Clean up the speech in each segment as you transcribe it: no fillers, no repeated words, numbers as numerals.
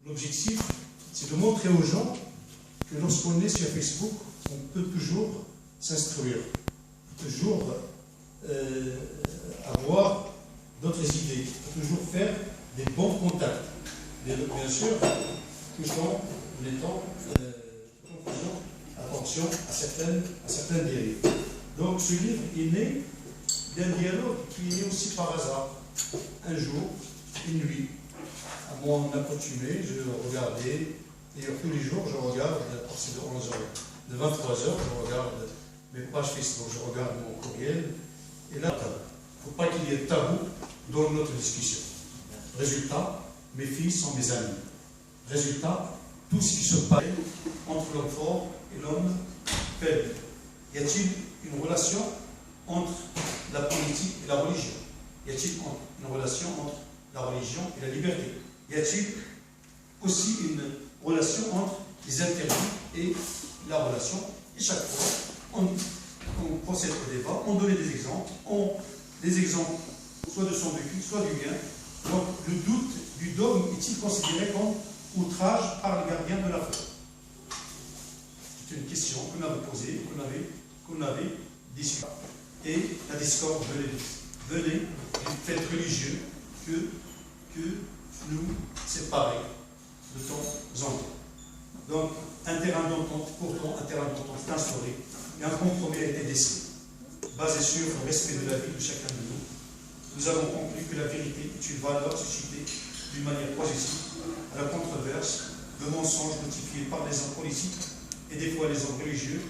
L'objectif, c'est de montrer aux gens que lorsqu'on est sur Facebook, on peut toujours s'instruire, toujours avoir d'autres idées, toujours faire des bons contacts. Bien sûr, tout en faisant attention à certaines dérives. Donc ce livre est né d'un dialogue qui est né aussi par hasard. Un jour, une nuit, à mon accoutumé, je regardais, et tous les jours je regarde, à partir de 11h, de 23h, je regarde mes pages Facebook, je regarde mon courriel, et là, il ne faut pas qu'il y ait de tabou dans notre discussion. Résultat, mes filles sont mes amis. Résultat, tout ce qui se passe entre l'homme fort et l'homme faible. Y a-t-il une relation entre la politique et la religion? Y a-t-il une relation entre la religion et la liberté? Y a-t-il aussi une relation entre les interdits et la relation? Et chaque fois, on procède au débat, on donne des exemples, soit de son vécu, soit du mien. Donc, le doute du dogme est-il considéré comme outrage par le gardien de la foi? C'est une question qu'on avait posée, qu'on avait discutée. Et la discorde venait du fait religieux que nous séparait de temps en temps. Donc, un terrain d'entente, pourtant un terrain d'entente est instauré, et un compromis a été décidé, basé sur le respect de la vie de chacun de nous. Nous avons conclu que la vérité est une valeur suscitée d'une manière positive à la controverse, de mensonges notifiés par les hommes politiques et des fois les hommes religieux,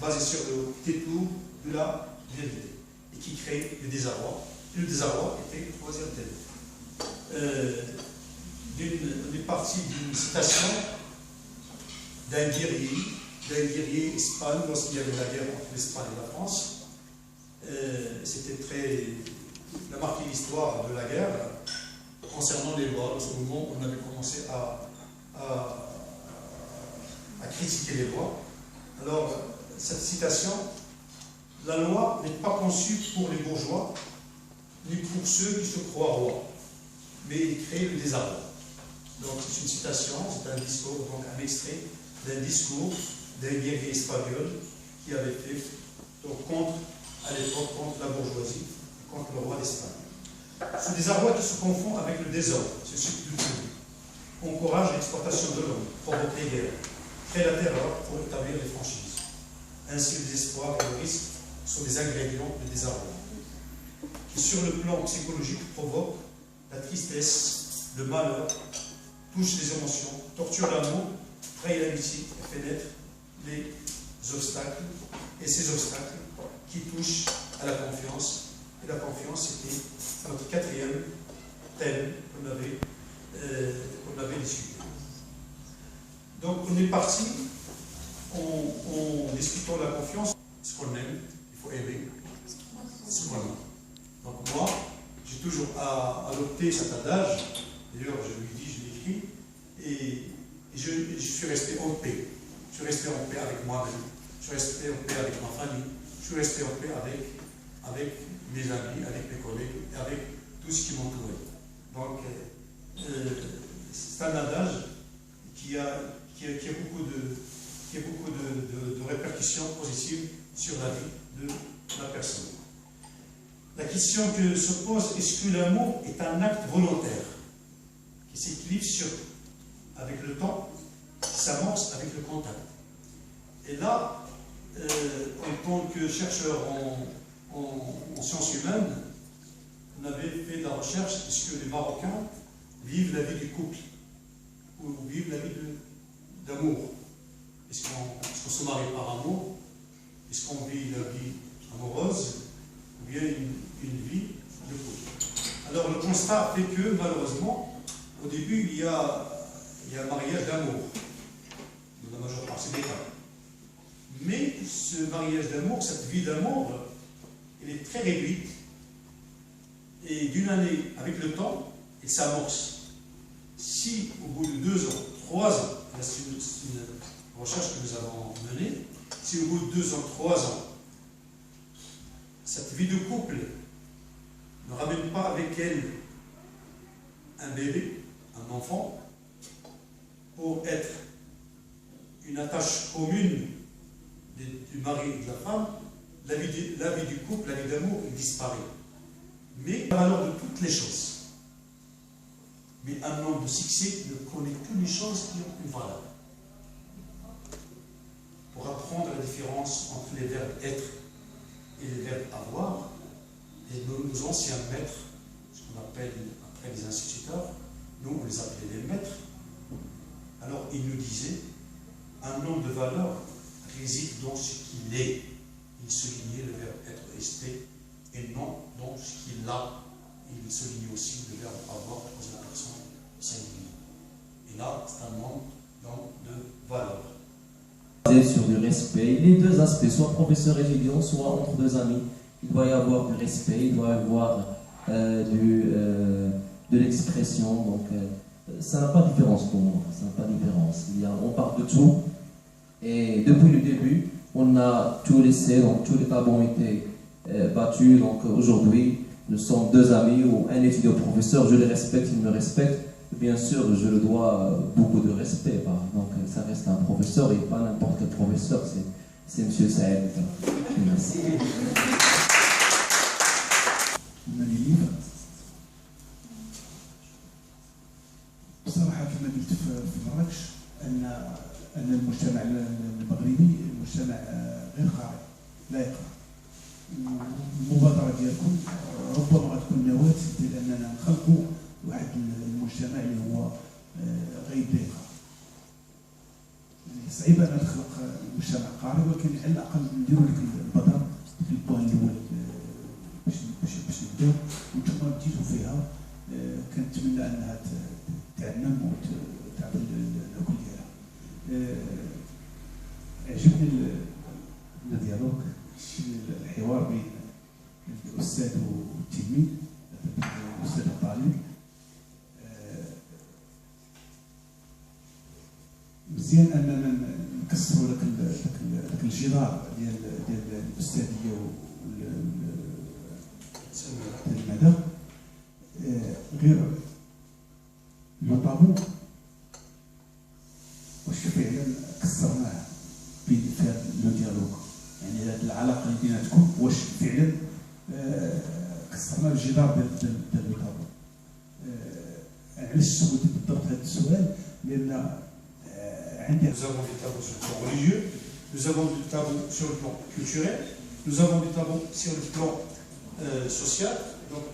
basés sur le détour de la vérité, et qui crée le désarroi. Et le désarroi était le troisième thème. On est parti d'une citation d'un guerrier espagnol lorsqu'il y avait la guerre entre l'Espagne et la France. C'était il a marqué l'histoire de la guerre concernant les lois. Dans ce moment, on avait commencé à critiquer les lois. Alors, cette citation, la loi n'est pas conçue pour les bourgeois, ni pour ceux qui se croient rois, mais il crée le désarroi. Donc, c'est une citation, c'est un discours, donc un extrait d'un discours d'un guerrier espagnol qui avait fait à l'époque contre la bourgeoisie, contre le roi d'Espagne. Ce désarroi qui se confond avec le désordre, ce substitut, encourage l'exportation de l'homme, provoque les guerres, crée la terreur pour établir les franchises. Ainsi, le désespoir et le risque sont des ingrédients de désarroi, qui sur le plan psychologique provoquent la tristesse, le malheur, touche les émotions, torture l'amour, trahit l'amitié et fait naître les obstacles, et ces obstacles qui touchent à la confiance. Et la confiance, c'était notre quatrième thème qu'on avait discuté. Donc on est parti en discutant de la confiance. Ce qu'on aime, il faut aimer ce qu'on aime. Donc moi, j'ai toujours adopté cet adage, d'ailleurs je lui dis, je l'écris, et je suis resté en paix. Je suis resté en paix avec moi-même, je suis resté en paix avec ma famille, je suis resté en paix avec mes amis, avec mes collègues, et avec tout ce qui m'entourait. Donc, c'est un adage qui a beaucoup de répercussions positives sur la vie de la personne. La question que se pose, est-ce que l'amour est un acte volontaire qui s'éclipse avec le temps, qui s'amorce avec le contact? Et là, en tant que chercheur en sciences humaines, on avait fait de la recherche, est-ce que les Marocains vivent la vie du couple ou vivent la vie d'amour? Est-ce qu'on se marie par amour? Est-ce qu'on vit la vie amoureuse ou bien une vie de couple? Alors le constat fait que malheureusement, au début, il y a un mariage d'amour, dans la majeure partie des cas. Mais ce mariage d'amour, cette vie d'amour, elle est très réduite. Et d'une année, avec le temps, elle s'amorce. Si au bout de 2 ans, 3 ans, c'est une recherche que nous avons menée, si au bout de 2 ans, 3 ans, cette vie de couple ne ramène pas avec elle un bébé, un enfant, pour être une attache commune du mari et de la femme, la vie du couple, la vie d'amour, il disparaît. Mais la valeur de toutes les choses. Mais un homme de succès ne connaît que les choses qui ont une valeur. Pour apprendre la différence entre les verbes être et les verbes avoir, et nos anciens maîtres, ce qu'on appelle après les instituteurs, nous on les appelait les maîtres, alors ils nous disaient, un homme de valeur réside dans ce qu'il est. Il soulignait le verbe être resté et non dans ce qu'il a. Il soulignait aussi le verbe avoir, troisième personne singulier. Et là, c'est un homme de valeur. Sur du respect, les deux aspects, soit professeur étudiant, soit entre deux amis, il doit y avoir du respect, il doit y avoir de l'expression, donc ça n'a pas de différence pour moi, ça n'a pas de différence. On parle de tout, et depuis le début, on a tout laissé, donc tous les tabous ont été battus, donc aujourd'hui, nous sommes deux amis ou un étudiant professeur, je les respecte, il me respecte. Bien sûr, je le dois beaucoup de respect. Donc, ça reste un professeur et pas n'importe quel professeur. C'est M. Saïd. Merci. بصراحة كما قلت في مراكش أن المجتمع المغربي مجتمع غير قارئ، لا يقرأ. المبادرة ديالكم ربما غتكون نواة ديال أننا نخلقوا واحد المجتمع اللي هو غير يقرا. صعيب أن نخلق مجتمع قارئ، ولكن على الأقل نديروا لك البدر في البوان الأول باش نبداو وانتم بديتوا فيها. كنتمنى أنها تعلم وتعمل الأكل ديالها. عجبني الديالوج، الحوار بين الأستاذ والتلميذ، الأستاذ الطالب. مزيان اننا نكسروا لك الجدار ديال الاستاذيه والمدى. غير المطابو واش فعلا كسرناه في هذا لو ديالوج، يعني هذه العلاقه اللي بيناتكم واش فعلا كسرنا الجدار ديال المطابو. علاش سولت بالضبط هذا السؤال؟ لان nous avons des tabous sur le plan religieux, nous avons des tabous sur le plan culturel, nous avons des tabous sur le plan social. Donc,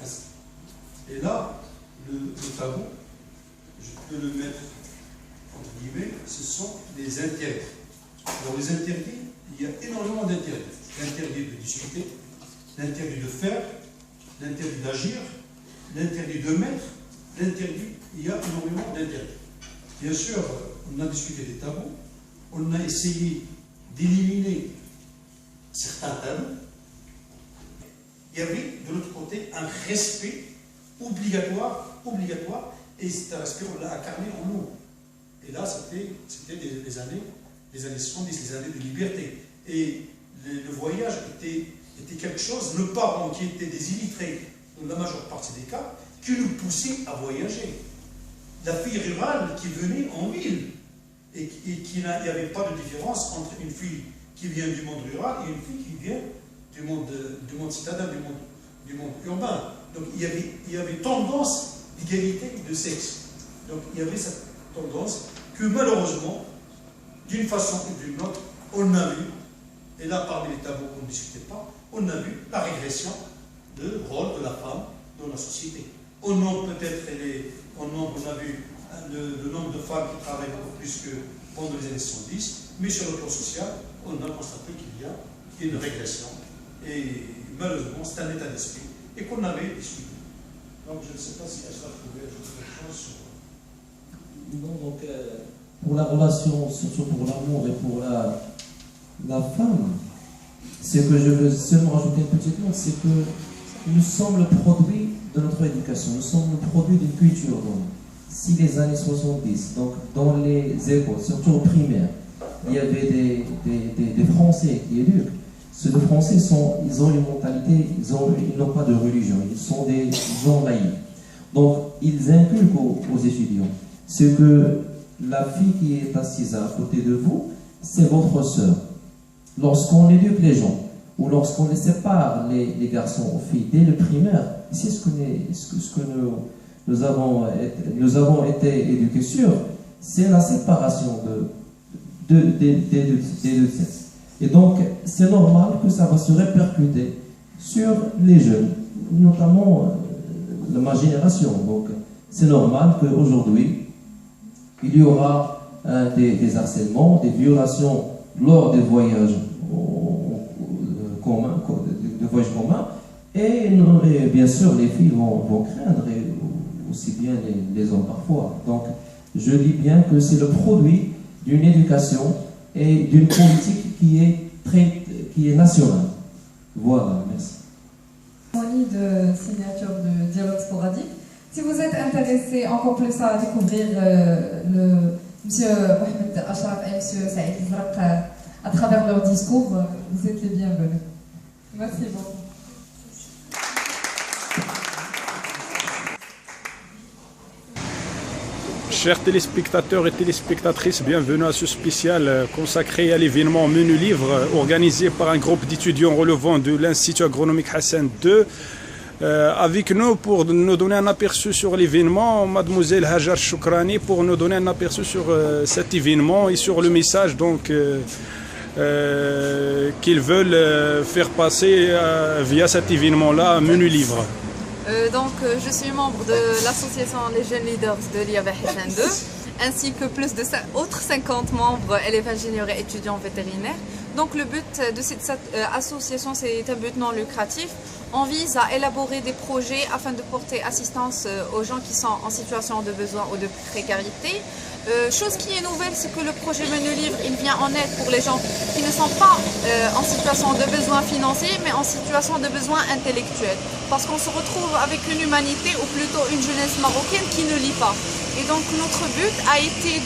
et là, le tabou, je peux le mettre entre guillemets, ce sont les interdits. Alors les interdits, il y a énormément d'interdits. L'interdit de discuter, l'interdit de faire, l'interdit d'agir, l'interdit de mettre, l'interdit, il y a énormément d'interdits. Bien sûr, on a discuté des tabous, on a essayé d'éliminer certains tabous. Il y avait de l'autre côté un respect obligatoire, et c'est un respect, on l'a incarné en nous. Et là, c'était les années 70, les années de liberté. Et le voyage était quelque chose, nos parents qui étaient des illettrés, dans la majeure partie des cas, qui nous poussaient à voyager. La fille rurale qui venait en ville, et qu'il n'y avait pas de différence entre une fille qui vient du monde rural et une fille qui vient du monde citadin, du monde urbain. Donc il y avait tendance d'égalité de sexe. Donc il y avait cette tendance que malheureusement, d'une façon ou d'une autre, on a vu, et là parmi les tabous qu'on ne discutait pas, on a vu la régression du rôle de la femme dans la société. Au nombre peut-être, on a vu le nombre de femmes qui travaillent beaucoup plus que pendant les années 70, mais sur le plan social, on a constaté qu'il y a une régression. Et malheureusement, c'est un état d'esprit et qu'on avait discuté. Donc je ne sais pas si Ashraf pouvait ajouter quelque chose sur... Non, donc pour la relation, surtout pour l'amour et pour la femme, ce que je veux seulement rajouter une petite note, c'est que nous sommes le produit de notre éducation, nous sommes le produit d'une culture. Donc, si les années 70, donc dans les écoles, surtout au primaire, il y avait des Français qui éduquent, ceux de Français ils ont une mentalité, ils n'ont pas de religion, ils sont des gens laïcs. Donc ils inculquent aux étudiants ce que la fille qui est assise à côté de vous, c'est votre sœur. Lorsqu'on éduque les gens, ou lorsqu'on les sépare, les garçons aux filles, dès le primaire, c'est ce que nous avons été éduqués sur, c'est la séparation des deux sexes. Et donc, c'est normal que ça va se répercuter sur les jeunes, notamment ma génération. Donc, c'est normal qu'aujourd'hui, il y aura des harcèlements, des violations lors des voyages communs, et bien sûr, les filles vont craindre, et aussi bien les hommes parfois. Donc, je dis bien que c'est le produit d'une éducation et d'une politique qui est nationale. Voilà, merci. De signature de dialogue sporadique. Si vous êtes intéressé encore plus à découvrir le monsieur Mohamed Achraf et monsieur Saïd Zraq à travers leur discours, vous êtes les bienvenus. Merci beaucoup. Chers téléspectateurs et téléspectatrices, bienvenue à ce spécial consacré à l'événement Menu Livre organisé par un groupe d'étudiants relevant de l'Institut agronomique Hassan II. Avec nous pour nous donner un aperçu sur l'événement, mademoiselle Hajar Choukrani pour nous donner un aperçu sur cet événement et sur le message donc qu'ils veulent faire passer via cet événement-là, Menu Livre. Je suis membre de l'association Les Jeunes Leaders de l'IAB Hassan II, ainsi que plus de autres 50 membres, élèves ingénieurs et étudiants vétérinaires. Donc le but de cette association, c'est un but non lucratif. On vise à élaborer des projets afin de porter assistance aux gens qui sont en situation de besoin ou de précarité. Chose qui est nouvelle, c'est que le projet Menu Livre, il vient en aide pour les gens qui ne sont pas en situation de besoin financier, mais en situation de besoin intellectuel. Parce qu'on se retrouve avec une humanité, ou plutôt une jeunesse marocaine qui ne lit pas. Et donc notre but a été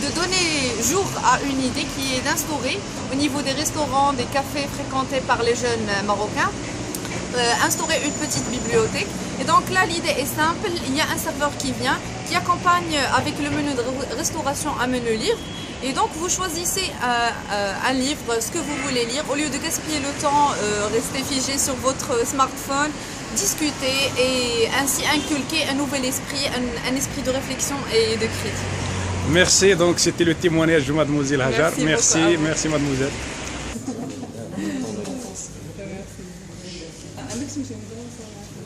de donner jour à une idée qui est d'instaurer au niveau des restaurants, des cafés fréquentés par les jeunes marocains, instaurer une petite bibliothèque. Et donc là l'idée est simple, il y a un serveur qui vient, qui accompagne avec le menu de restauration un menu livre. Et donc vous choisissez un livre, ce que vous voulez lire, au lieu de gaspiller le temps, rester figé sur votre smartphone, discuter et ainsi inculquer un nouvel esprit, un esprit de réflexion et de critique. Merci, donc c'était le témoignage de mademoiselle Hajar. Merci merci mademoiselle.